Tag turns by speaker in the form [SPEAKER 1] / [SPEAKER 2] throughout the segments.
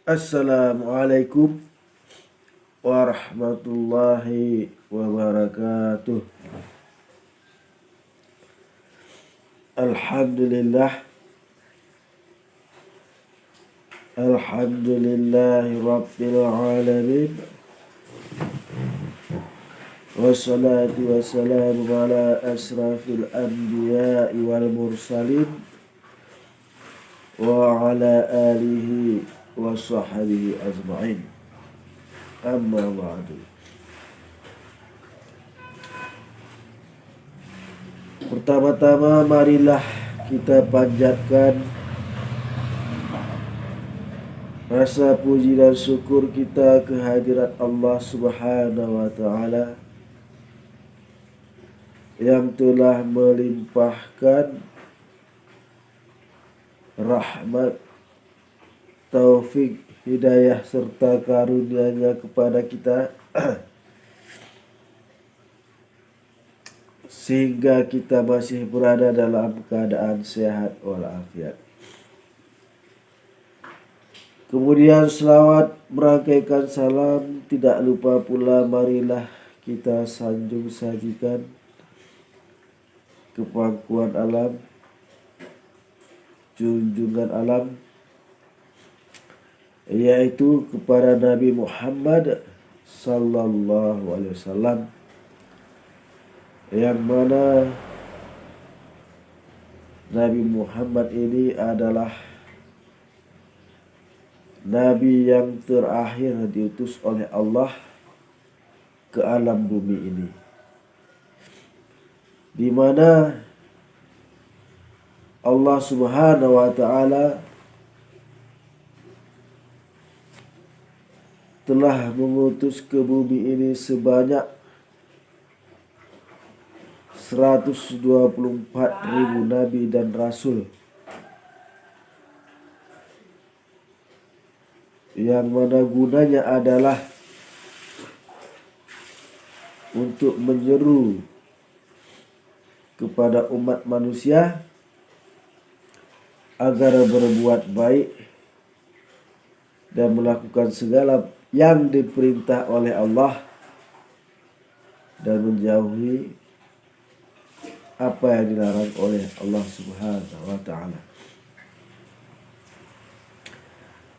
[SPEAKER 1] Assalamualaikum warahmatullahi wabarakatuh. Alhamdulillah. Alhamdulillahi rabbil alamin. Wassalatu wassalamu ala asrafil anbiya'i wal mursalin wa ala alihi wa sahbihi ajma'in. Amma ba'du. Pertama-tama marilah kita panjatkan rasa puji dan syukur kita kehadirat Allah Subhanahu wa taala yang telah melimpahkan rahmat, taufik, hidayah serta karunia-Nya kepada kita sehingga kita masih berada dalam keadaan sehat walafiat. Kemudian selawat merangkaikan salam, tidak lupa pula marilah kita sanjung sajikan kepangkuan alam, junjungan alam, yaitu kepada Nabi Muhammad sallallahu alaihi wasallam, yang mana Nabi Muhammad ini adalah Nabi yang terakhir diutus oleh Allah ke alam bumi ini, di mana Allah Subhanahu wa taala telah mengutus ke bumi ini sebanyak 124.000 nabi dan rasul, yang mana gunanya adalah untuk menyeru kepada umat manusia agar berbuat baik dan melakukan segala yang diperintah oleh Allah dan menjauhi apa yang dilarang oleh Allah Subhanahu wa taala.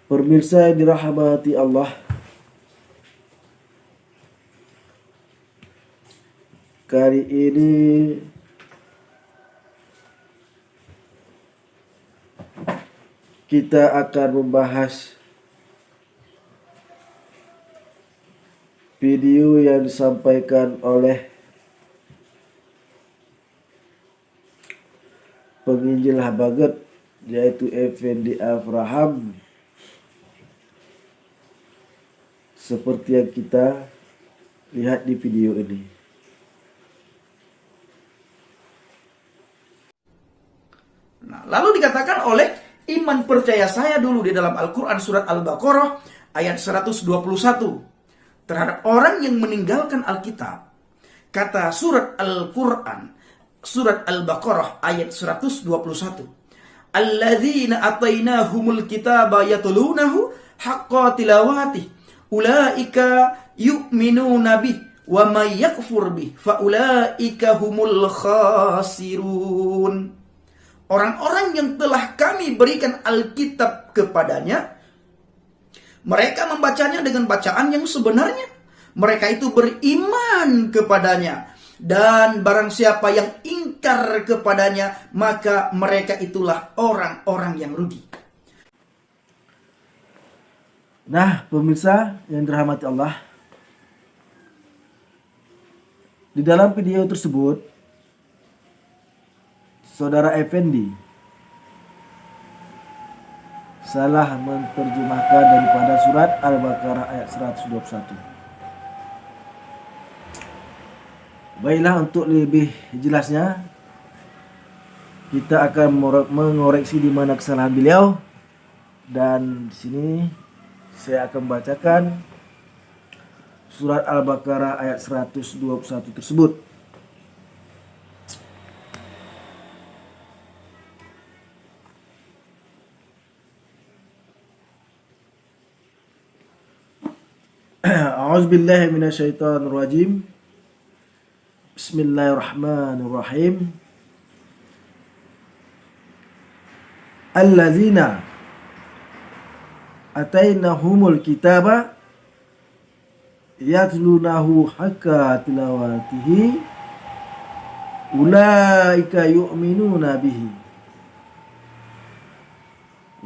[SPEAKER 1] Pemirsa yang dirahmati Allah, kali ini kita akan membahas video yang disampaikan oleh penginjil Habagat, yaitu Effendi Avraham, seperti yang kita lihat di video ini.
[SPEAKER 2] Nah, lalu dikatakan oleh iman percaya saya dulu di dalam Al-Quran surat Al-Baqarah ayat 121 terhadap orang yang meninggalkan Alkitab. Kata surat Al-Quran surat Al-Baqarah ayat 121, alladzina atainahumul kitaba yatlunahu haqqa tilawatih ulaika yu'minuna bih wa may yakfur bih fa ulaika humul khasirun. Orang-orang yang telah kami berikan Alkitab kepadanya, mereka membacanya dengan bacaan yang sebenarnya. Mereka itu beriman kepadanya. Dan barang siapa yang ingkar kepadanya, maka mereka itulah orang-orang yang rugi.
[SPEAKER 1] Nah, pemirsa yang dirahmati Allah, di dalam video tersebut Saudara Effendi salah menerjemahkan daripada surat Al-Baqarah ayat 121. Baiklah, untuk lebih jelasnya kita akan mengoreksi di mana kesalahan beliau, dan di sini saya akan membacakan surat Al-Baqarah ayat 121 tersebut. A'udzubillahi minasyaitonirrajim. Bismillahirrahmanirrahim. Alladzina atainahumul kitaba yatlunahu haqqa tilawatihi ulaika yu'minuna bihi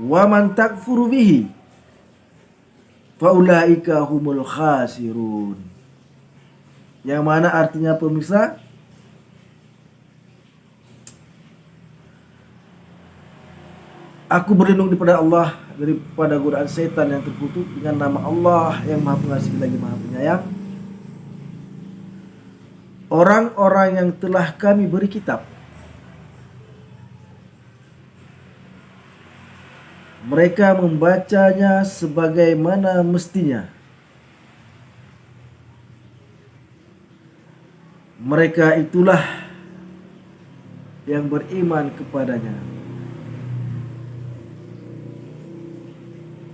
[SPEAKER 1] wa man takfuru bihi faulaika humul khasirun. Yang mana artinya pemirsa? Aku berlindung daripada Allah daripada godaan setan yang terkutuk dengan nama Allah yang Maha Pengasih lagi Maha Penyayang. Orang-orang yang telah kami beri kitab, mereka membacanya sebagaimana mestinya. Mereka itulah yang beriman kepadanya.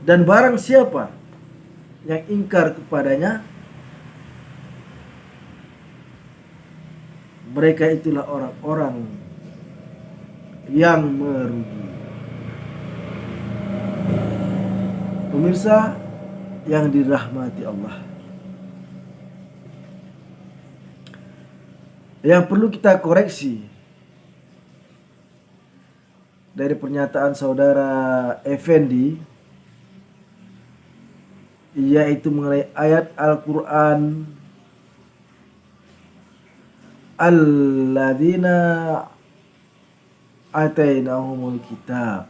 [SPEAKER 1] Dan barang siapa yang ingkar kepadanya, mereka itulah orang-orang yang merugi. Pemirsa yang dirahmati Allah, yang perlu kita koreksi dari pernyataan saudara Effendi, yaitu mengenai ayat Al-Quran alladzina atainahumul kitab.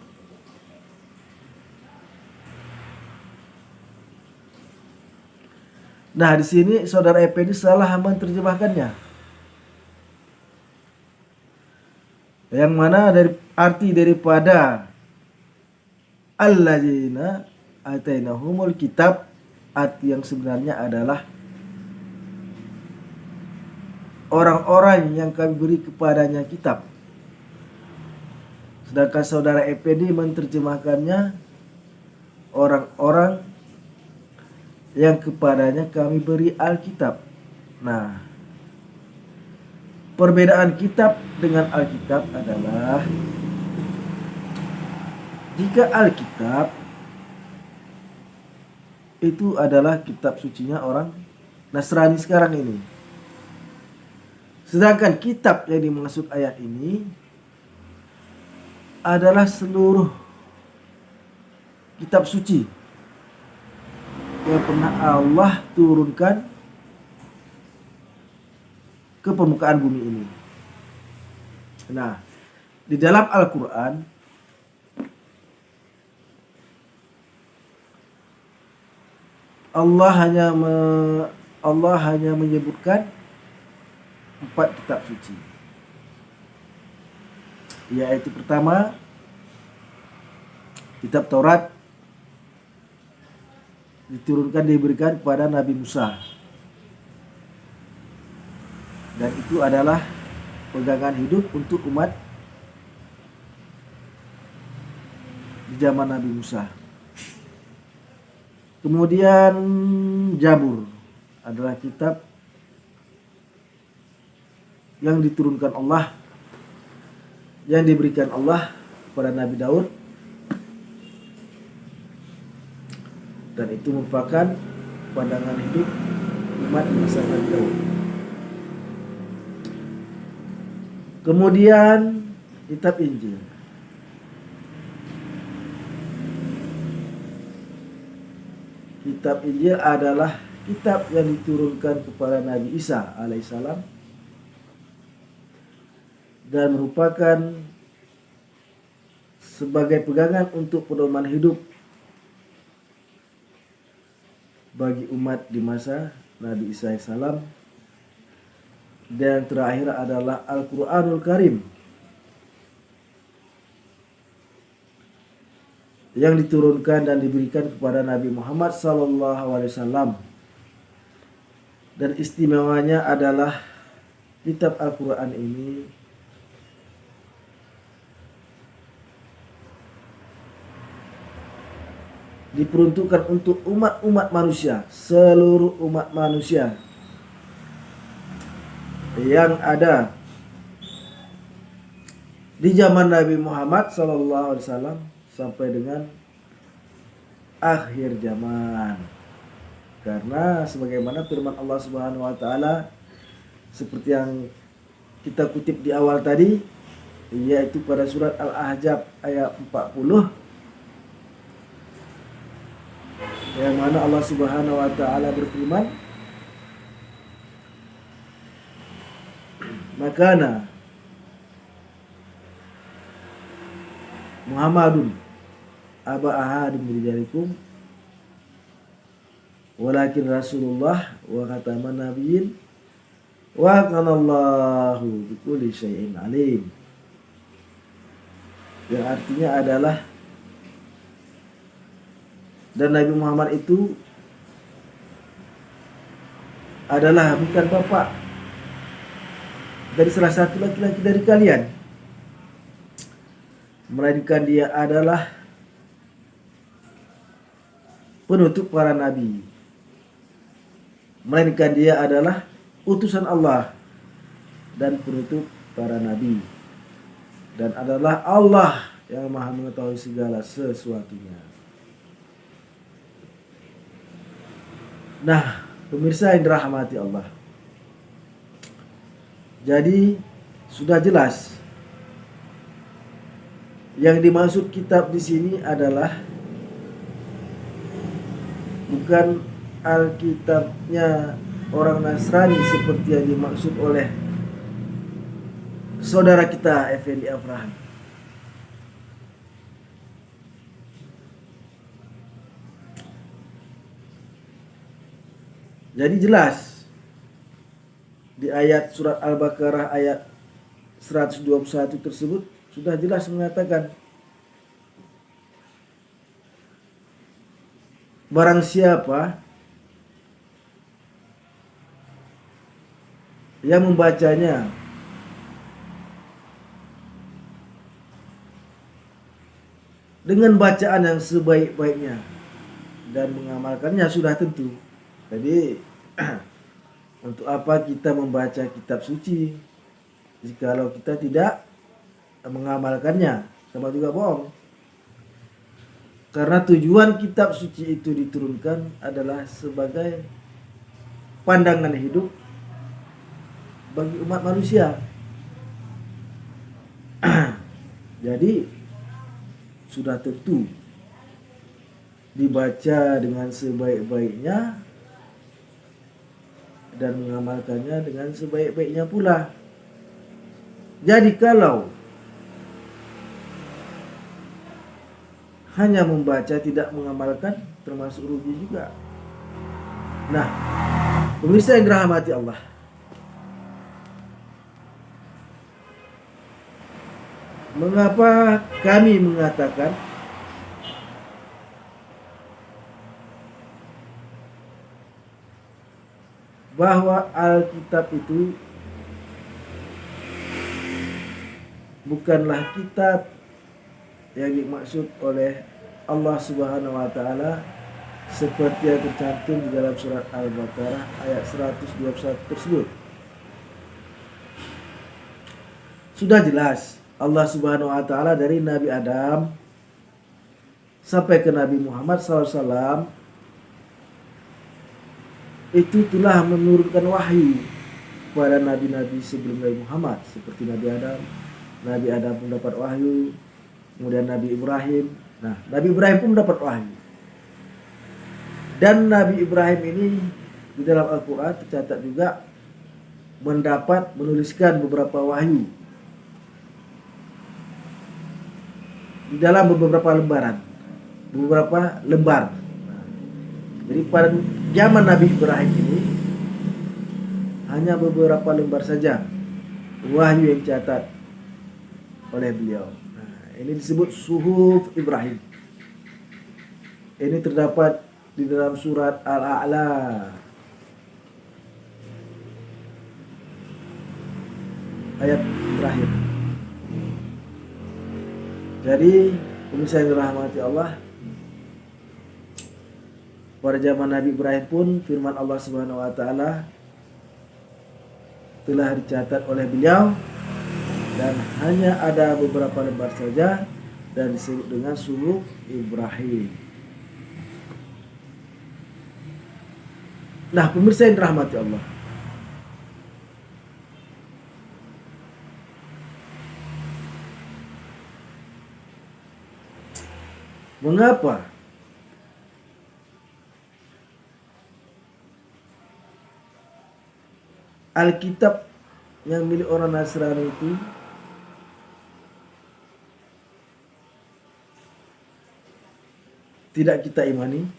[SPEAKER 1] Nah, di sini saudara Effendi salah menerjemahkannya. Yang mana dari arti daripada alladzina atainahumul kitab, arti yang sebenarnya adalah orang-orang yang kami beri kepadanya kitab. Sedangkan saudara Effendi menerjemahkannya orang-orang yang kepadanya kami beri Alkitab. Nah, perbedaan kitab dengan Alkitab adalah jika Alkitab itu adalah kitab sucinya orang Nasrani sekarang ini. Sedangkan kitab yang dimaksud ayat ini adalah seluruh kitab suci yang pernah Allah turunkan ke permukaan bumi ini. Nah, di dalam Al-Quran Allah hanya menyebutkan 4 kitab suci, yaitu pertama kitab Taurat diberikan kepada Nabi Musa, dan itu adalah pegangan hidup untuk umat di zaman Nabi Musa. Kemudian Zabur adalah kitab yang diturunkan Allah, yang diberikan Allah kepada Nabi Daud, dan itu merupakan pandangan hidup umat di masa Nabi Daud. Kemudian kitab Injil. Kitab Injil adalah kitab yang diturunkan kepada Nabi Isa alaihissalam dan merupakan sebagai pegangan untuk pedoman hidup bagi umat di masa Nabi Isa alaihissalam. Dan terakhir adalah Al-Quranul Karim yang diturunkan dan diberikan kepada Nabi Muhammad SAW. Dan istimewanya adalah kitab Al-Quran ini diperuntukkan untuk umat-umat manusia, seluruh umat manusia yang ada di zaman Nabi Muhammad SAW sampai dengan akhir zaman. Karena sebagaimana firman Allah Subhanahu wa taala seperti yang kita kutip di awal tadi, yaitu pada surat Al-Ahzab ayat 40, yang mana Allah Subhanahu wa taala berfirman, "Makana Muhammadun aba ahadin min rijalikum walakin Rasulullah wa khataman nabiyyin wa kanallahu bikulli syai'in alim." Yang artinya adalah, dan Nabi Muhammad itu adalah bukan bapak dari salah satu laki-laki dari kalian, melainkan dia adalah penutup para nabi, melainkan dia adalah utusan Allah dan penutup para nabi, dan adalah Allah yang maha mengetahui segala sesuatunya. Nah, pemirsa yang dirahmati Allah, jadi sudah jelas yang dimaksud kitab di sini adalah bukan Alkitabnya orang Nasrani seperti yang dimaksud oleh saudara kita Effendi Afrahan. Jadi jelas di ayat surat Al-Baqarah ayat 121 tersebut sudah jelas mengatakan, barang siapa yang membacanya dengan bacaan yang sebaik-baiknya dan mengamalkannya, sudah tentu. Jadi untuk apa kita membaca kitab suci jikalau kita tidak mengamalkannya? Sama juga bohong. Karena tujuan kitab suci itu diturunkan adalah sebagai pandangan hidup bagi umat manusia. Jadi sudah tentu dibaca dengan sebaik-baiknya dan mengamalkannya dengan sebaik-baiknya pula. Jadi kalau hanya membaca tidak mengamalkan, termasuk rugi juga. Nah, pemirsa yang dirahmati Allah, mengapa kami mengatakan bahwa Alkitab itu bukanlah kitab yang dimaksud oleh Allah Subhanahu wa taala seperti yang tercantum di dalam surat Al-Baqarah ayat 121 tersebut? Sudah jelas Allah Subhanahu wa taala dari Nabi Adam sampai ke Nabi Muhammad SAW itu telah menurunkan wahyu kepada nabi-nabi sebelum Nabi Muhammad, seperti Nabi Adam. Nabi Adam pun dapat wahyu, kemudian Nabi Ibrahim. Nah, Nabi Ibrahim pun dapat wahyu. Dan Nabi Ibrahim ini di dalam Al-Quran tercatat juga menuliskan beberapa wahyu di dalam beberapa lembar. Jadi pada zaman Nabi Ibrahim ini hanya beberapa lembar saja wahyu yang dicatat oleh beliau. Nah, ini disebut Suhuf Ibrahim. Ini terdapat di dalam surat Al-A'la ayat terakhir. Jadi pemirsa yang dirahmati Allah, pada zaman Nabi Ibrahim pun firman Allah Subhanahu wa taala telah dicatat oleh beliau dan hanya ada beberapa lembar saja dan disebut dengan suhuf Ibrahim. Nah, pemirsa yang dirahmati Allah, mengapa Alkitab yang milik orang Nasrani itu tidak kita imani?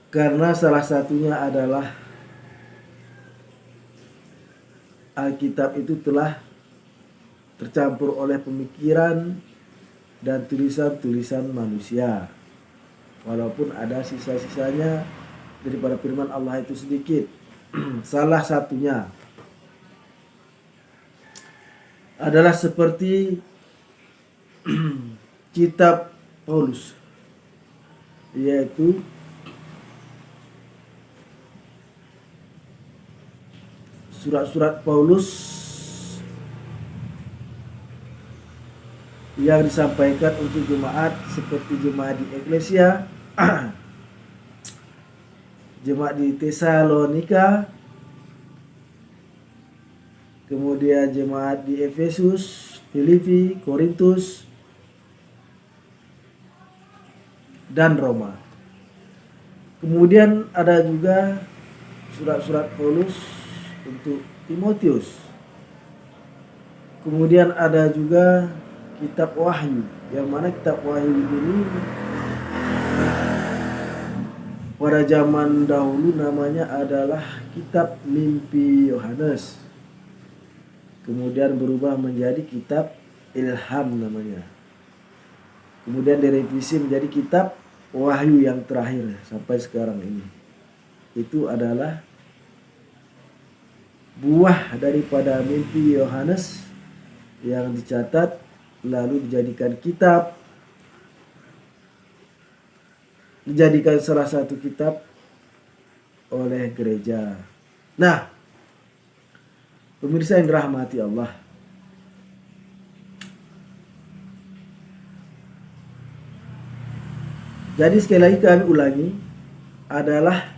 [SPEAKER 1] Karena salah satunya adalah Alkitab itu telah tercampur oleh pemikiran dan tulisan-tulisan manusia. Walaupun ada sisa-sisanya daripada firman Allah itu sedikit. Salah satunya adalah seperti kitab Paulus, yaitu surat-surat Paulus yang disampaikan untuk jemaat seperti jemaat di Eklesia, jemaat di Tesalonika, kemudian jemaat di Efesus, Filipi, Korintus, dan Roma. Kemudian ada juga surat-surat Paulus untuk Timotius. Kemudian ada juga kitab Wahyu, yang mana kitab Wahyu ini pada zaman dahulu namanya adalah kitab Mimpi Yohanes. Kemudian berubah menjadi kitab Ilham namanya. Kemudian direvisi menjadi kitab Wahyu yang terakhir sampai sekarang ini. Itu adalah buah daripada Mimpi Yohanes yang dicatat lalu dijadikan kitab, dijadikan salah satu kitab oleh gereja. Nah, pemirsa yang dirahmati Allah, jadi sekali lagi kami ulangi, adalah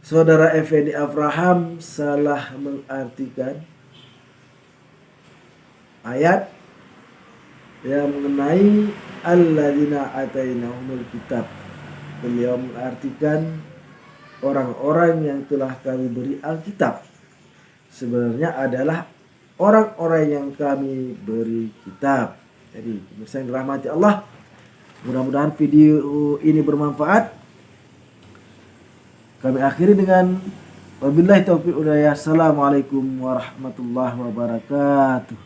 [SPEAKER 1] Saudara Effendi Abraham salah mengartikan ayat yang mengenai alladzina atainahumul kitab. Beliau mengartikan orang-orang yang telah kami beri Alkitab sebenarnya adalah orang-orang yang kami beri kitab. Jadi pemirsa yang dirahmati Allah, mudah-mudahan video ini bermanfaat. Kami akhiri dengan wabillahi taufiq hidayah. Assalamualaikum warahmatullahi wabarakatuh.